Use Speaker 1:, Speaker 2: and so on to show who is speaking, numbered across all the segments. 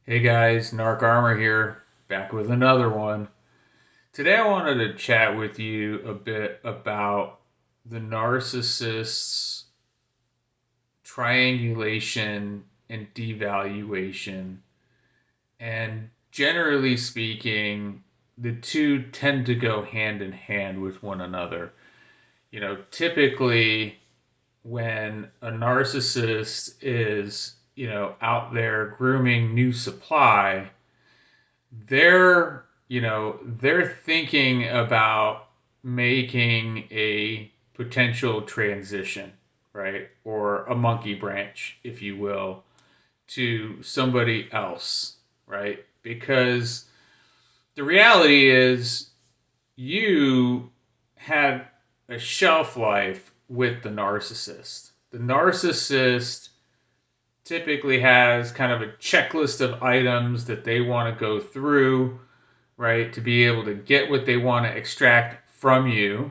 Speaker 1: Hey guys, Narc Armor here, back with another one. Today I wanted to chat with you a bit about the narcissist's triangulation and devaluation. And generally speaking, the two tend to go hand in hand with one another. Typically when a narcissist is, out there grooming new supply, they're thinking about making a potential transition, right? Or a monkey branch, if you will, to somebody else, right? Because the reality is you had a shelf life with the narcissist. The narcissist typically has kind of a checklist of items that they want to go through, right, to be able to get what they want to extract from you,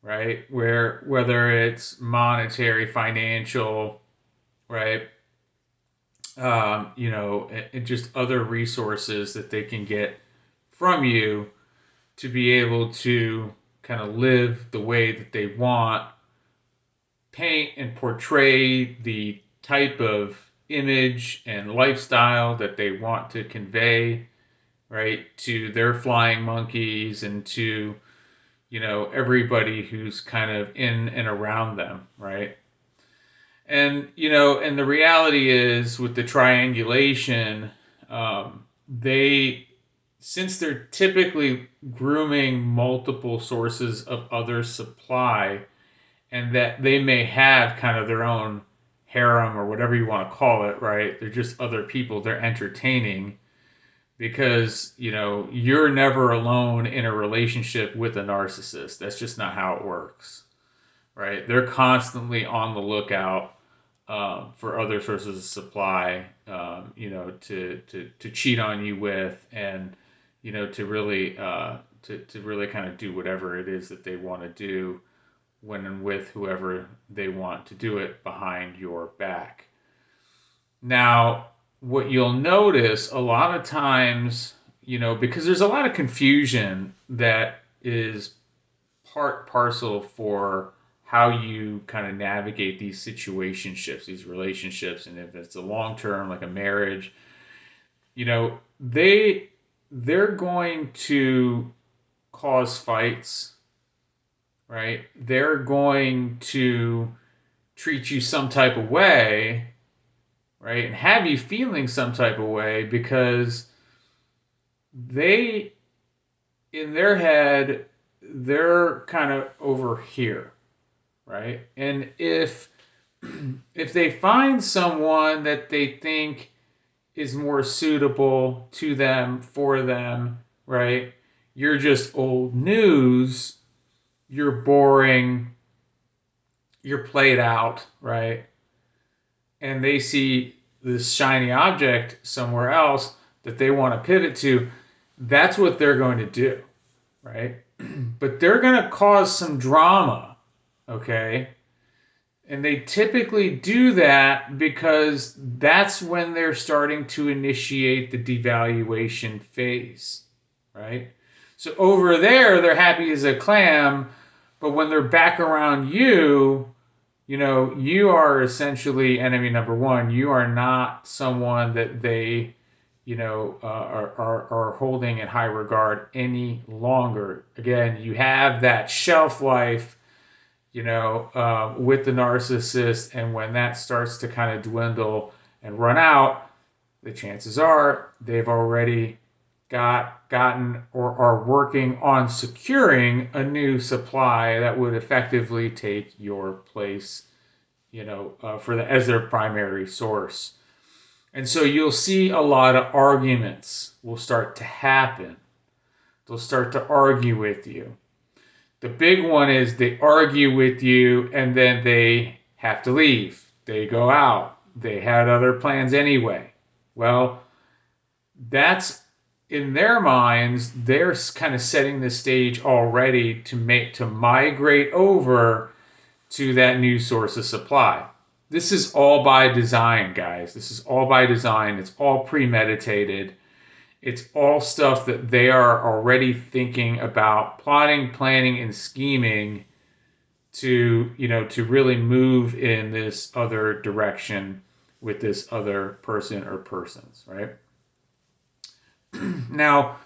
Speaker 1: right? Whether it's monetary, financial, right, and just other resources that they can get from you to be able to kind of live the way that they want, paint and portray the type of image and lifestyle that they want to convey, right, to their flying monkeys and to, everybody who's kind of in and around them, right? And the reality is with the triangulation, they, since they're typically grooming multiple sources of other supply, and that they may have kind of their own harem or whatever you want to call it, right? They're just other people they're entertaining because, you're never alone in a relationship with a narcissist. That's just not how it works, right? They're constantly on the lookout for other sources of supply, to cheat on you with, and to really kind of do whatever it is that they want to do when and with whoever they want to do it behind your back. Now, what you'll notice a lot of times, because there's a lot of confusion that is part parcel for how you kind of navigate these situationships, these relationships, and if it's a long term, like a marriage, they're going to cause fights, right? They're going to treat you some type of way, right? And have you feeling some type of way because they, in their head, they're kind of over here, right? And if they find someone that they think is more suitable to them, for them, right? You're just old news, you're boring, you're played out, right? And they see this shiny object somewhere else that they want to pivot to, that's what they're going to do, right? But they're going to cause some drama, okay? And they typically do that because that's when they're starting to initiate the devaluation phase, right? So over there, they're happy as a clam, but when they're back around you, you are essentially enemy number one. You are not someone that they, are holding in high regard any longer. Again, you have that shelf life, with the narcissist, and when that starts to kind of dwindle and run out, the chances are they've already gotten or are working on securing a new supply that would effectively take your place, as their primary source. And so you'll see a lot of arguments will start to happen. They'll start to argue with you. The big one is they argue with you and then they have to leave. They go out. They had other plans anyway. Well, that's, in their minds, they're kind of setting the stage already to migrate over to that new source of supply. This is all by design, guys. This is all by design. It's all premeditated. It's all stuff that they are already thinking about, plotting, planning, and scheming to, to really move in this other direction with this other person or persons, right? Now,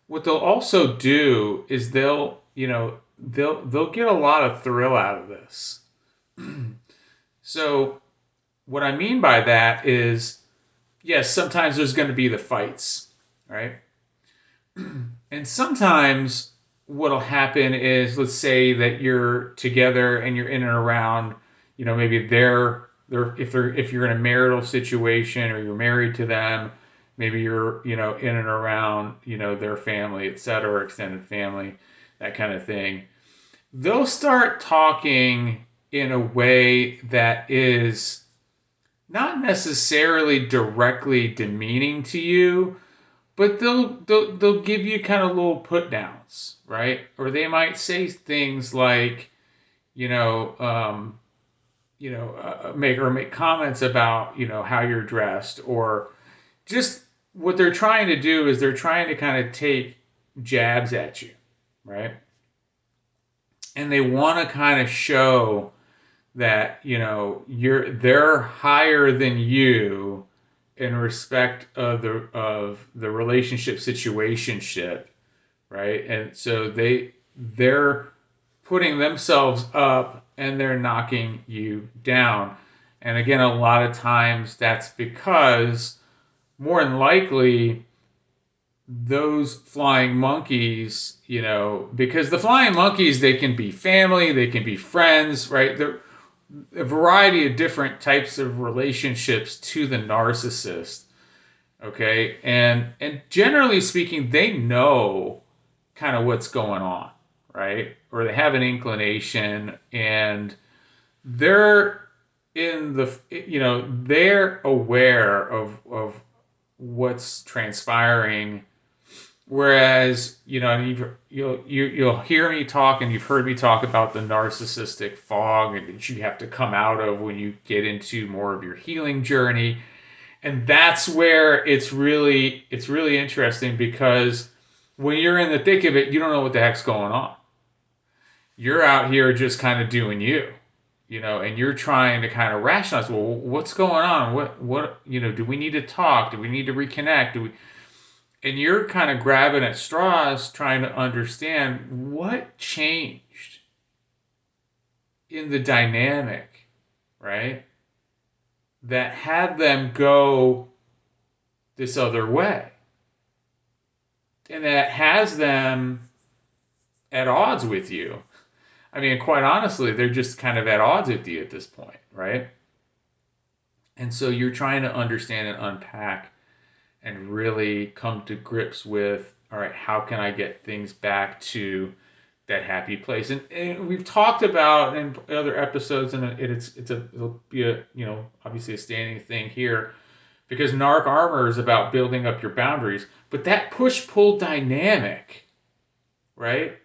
Speaker 1: what they'll also do is they'll get a lot of thrill out of this. So what I mean by that is, yes, sometimes there's going to be the fights, right? And sometimes what'll happen is, let's say that you're together and you're in and around, maybe if you're in a marital situation or you're married to them, maybe you're, in and around, their family, et cetera, extended family, that kind of thing. They'll start talking in a way that is not necessarily directly demeaning to you, but they'll give you kind of little put downs, right? Or they might say things like, make comments about how you're dressed, or just what they're trying to do is they're trying to kind of take jabs at you, right? And they want to kind of show that they're higher than you in respect of the relationship situationship, right? And so they're putting themselves up and they're knocking you down. And again, a lot of times that's because more than likely those flying monkeys, because the flying monkeys, they can be family, they can be friends, right? They're a variety of different types of relationships to the narcissist. Okay. And generally speaking, they know kind of what's going on, right? Or they have an inclination, and they're they're aware of what's transpiring. Whereas, you'll hear me talk, and you've heard me talk about the narcissistic fog that you have to come out of when you get into more of your healing journey. And that's where it's really interesting, because when you're in the thick of it, you don't know what the heck's going on. You're out here just kind of doing you, and you're trying to kind of rationalize, well, what's going on? What, do we need to talk? Do we need to reconnect? And you're kind of grabbing at straws, trying to understand what changed in the dynamic, right? That had them go this other way. And that has them at odds with you. I mean, quite honestly, they're just kind of at odds with you at this point, right? And so you're trying to understand and unpack and really come to grips with, all right, how can I get things back to that happy place? And we've talked about in other episodes, and it'll be a obviously a standing thing here, because narc armor is about building up your boundaries. But that push pull dynamic, right?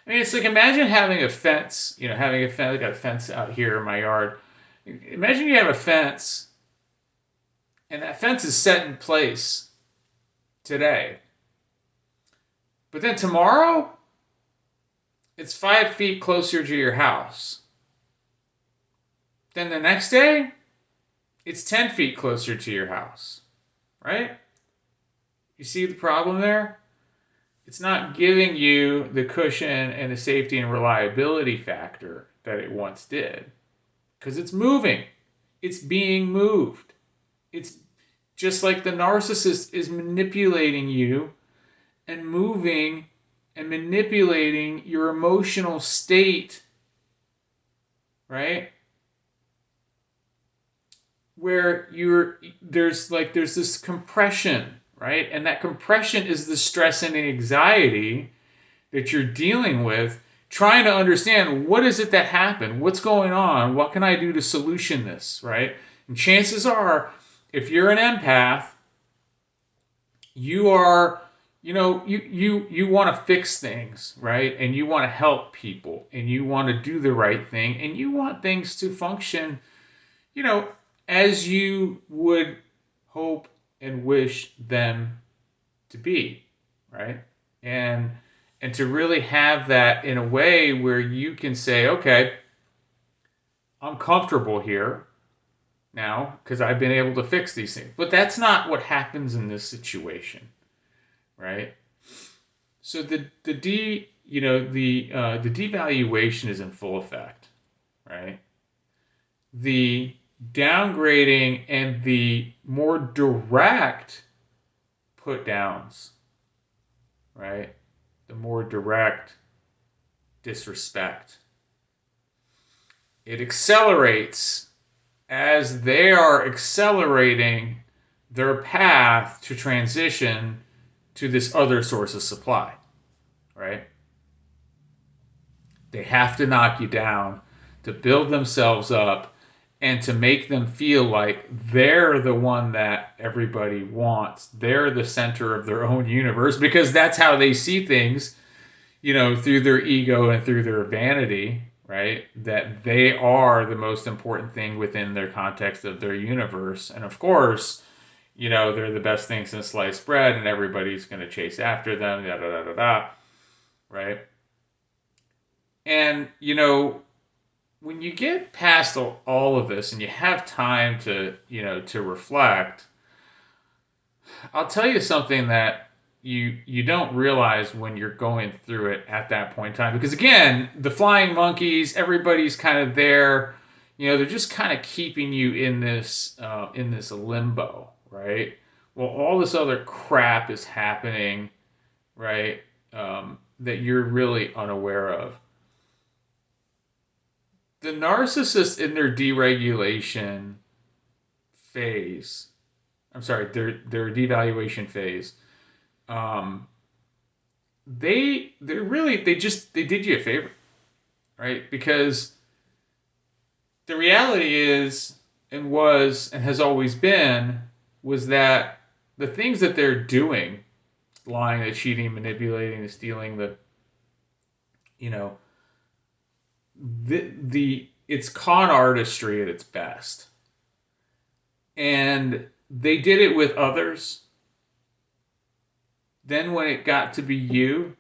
Speaker 1: I mean, it's like, imagine having a fence. Having a fence. I got a fence out here in my yard. Imagine you have a fence, and that fence is set in place today. But then tomorrow, it's 5 feet closer to your house. Then the next day, it's 10 feet closer to your house, right? You see the problem there? It's not giving you the cushion and the safety and reliability factor that it once did, because it's moving. It's being moved. It's just like the narcissist is manipulating you and moving and manipulating your emotional state, right? Where there's this compression, right? And that compression is the stress and anxiety that you're dealing with, trying to understand, what is it that happened? What's going on? What can I do to solution this, right? And chances are, if you're an empath, you are, you want to fix things, right? And you want to help people, and you want to do the right thing, and you want things to function, you know, as you would hope and wish them to be, right? And to really have that in a way where you can say, okay, I'm comfortable here now because I've been able to fix these things. But that's not what happens in this situation, right? So the devaluation is in full effect, right? The downgrading and the more direct put downs, right? The more direct disrespect. It accelerates as they are accelerating their path to transition to this other source of supply, right? They have to knock you down to build themselves up and to make them feel like they're the one that everybody wants. They're the center of their own universe because that's how they see things, through their ego and through their vanity, right? That they are the most important thing within their context of their universe. And of course, they're the best thing since sliced bread and everybody's going to chase after them, da da da da da, right? And, when you get past all of this and you have time to reflect, I'll tell you something that you don't realize when you're going through it at that point in time. Because again, the flying monkeys, everybody's kind of there. They're just kind of keeping you in this limbo, right? Well, all this other crap is happening, right? That you're really unaware of. The narcissist in their deregulation phase, I'm sorry, their devaluation phase, um, they did you a favor, right? Because the reality is and was and has always been was that the things that they're doing, lying, the cheating, manipulating, the stealing, the you know the it's con artistry at its best, and they did it with others. Then when it got to be you,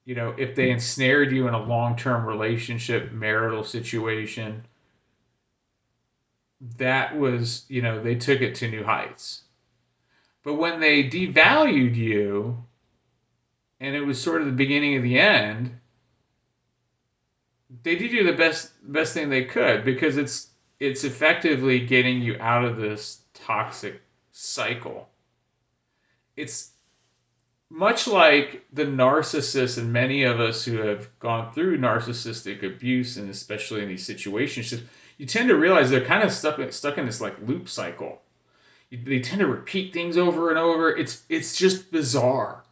Speaker 1: if they ensnared you in a long-term relationship, marital situation, that was, they took it to new heights. But when they devalued you, and it was sort of the beginning of the end, they did you the best thing they could because it's effectively getting you out of this toxic cycle. It's much like the narcissist and many of us who have gone through narcissistic abuse, and especially in these situations, you tend to realize they're kind of stuck in this like loop cycle. They tend to repeat things over and over. It's just bizarre,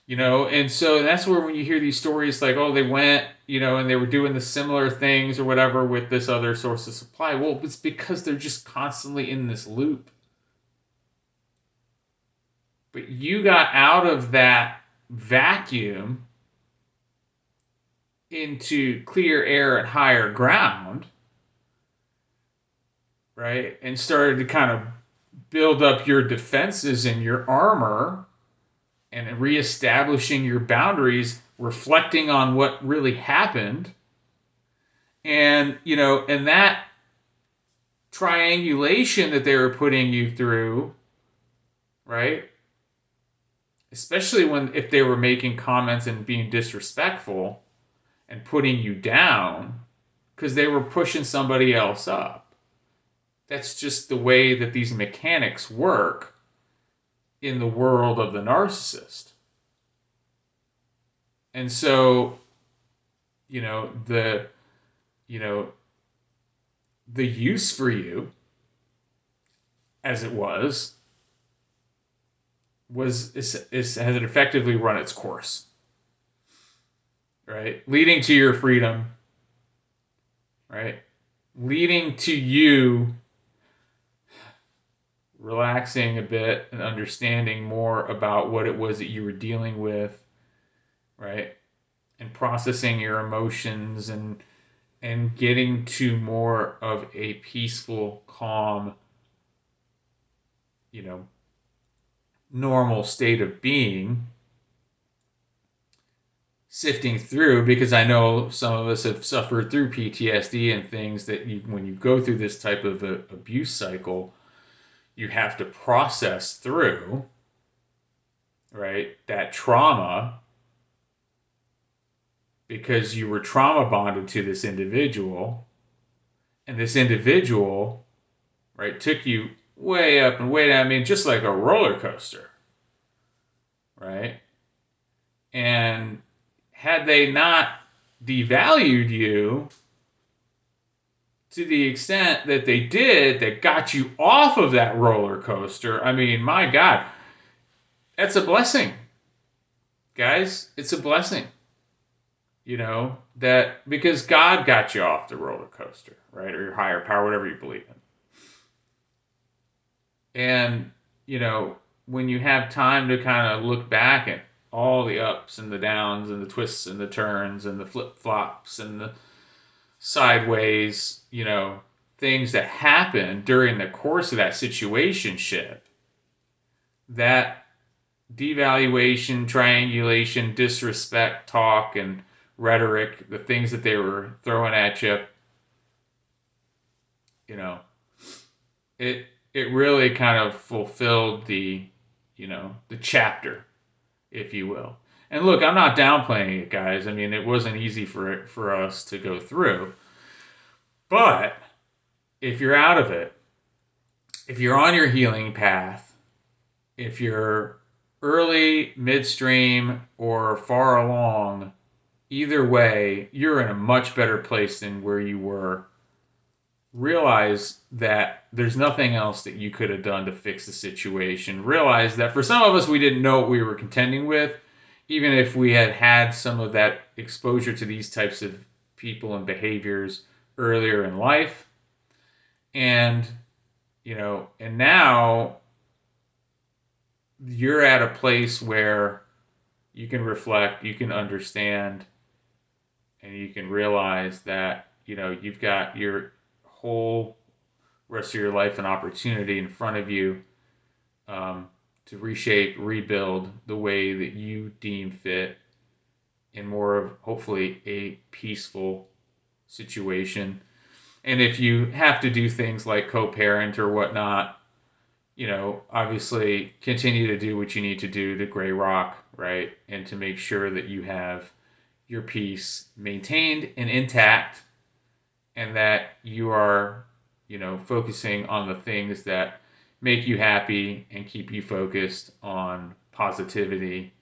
Speaker 1: and so that's where when you hear these stories like, oh, they went, and they were doing the similar things or whatever with this other source of supply. Well, it's because they're just constantly in this loop. But you got out of that vacuum into clear air and higher ground, right? And started to kind of build up your defenses and your armor and reestablishing your boundaries, reflecting on what really happened. And, and that triangulation that they were putting you through, right? Especially if they were making comments and being disrespectful and putting you down because they were pushing somebody else up. That's just the way that these mechanics work in the world of the narcissist. And so, the use for you, as it was has it effectively run its course, right? Leading to your freedom, right? Leading to you relaxing a bit and understanding more about what it was that you were dealing with, right? And processing your emotions and and getting to more of a peaceful, calm, you know, normal state of being, sifting through, because I know some of us have suffered through PTSD and things that when you go through this type of abuse cycle, you have to process through, right? That trauma, because you were trauma bonded to this individual, and this individual, right, took you way up and way down. I mean, just like a roller coaster, right? And had they not devalued you to the extent that they did, that got you off of that roller coaster, I mean, my God, that's a blessing, guys. It's a blessing, that because God got you off the roller coaster, right? Or your higher power, whatever you believe in. And, when you have time to kind of look back at all the ups and the downs and the twists and the turns and the flip flops and the sideways, things that happen during the course of that situationship, that devaluation, triangulation, disrespect, talk, and rhetoric, the things that they were throwing at you, you know, it it really kind of fulfilled the chapter, if you will. And look, I'm not downplaying it, guys. I mean, it wasn't easy for us to go through. But if you're out of it, if you're on your healing path, if you're early, midstream, or far along, either way, you're in a much better place than where you were. Realize that there's nothing else that you could have done to fix the situation. Realize that for some of us, we didn't know what we were contending with, even if we had had some of that exposure to these types of people and behaviors earlier in life. And, and now you're at a place where you can reflect, you can understand, and you can realize that, you've got your whole rest of your life and opportunity in front of you, to reshape, rebuild the way that you deem fit in more of hopefully a peaceful situation. And if you have to do things like co-parent or whatnot, obviously continue to do what you need to do to gray rock, right? And to make sure that you have your peace maintained and intact, and that you are, focusing on the things that make you happy and keep you focused on positivity,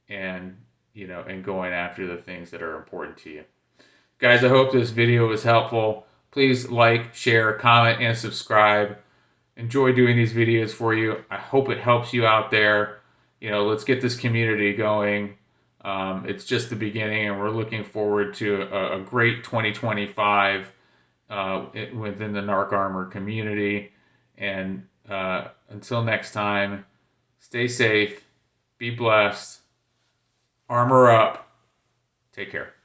Speaker 1: and, and going after the things that are important to you. Guys, I hope this video was helpful. Please like, share, comment, and subscribe. Enjoy doing these videos for you. I hope it helps you out there. Let's get this community going. It's just the beginning, and we're looking forward to a great 2025 within the Narc Armor community. And until next time, stay safe, be blessed, armor up, take care.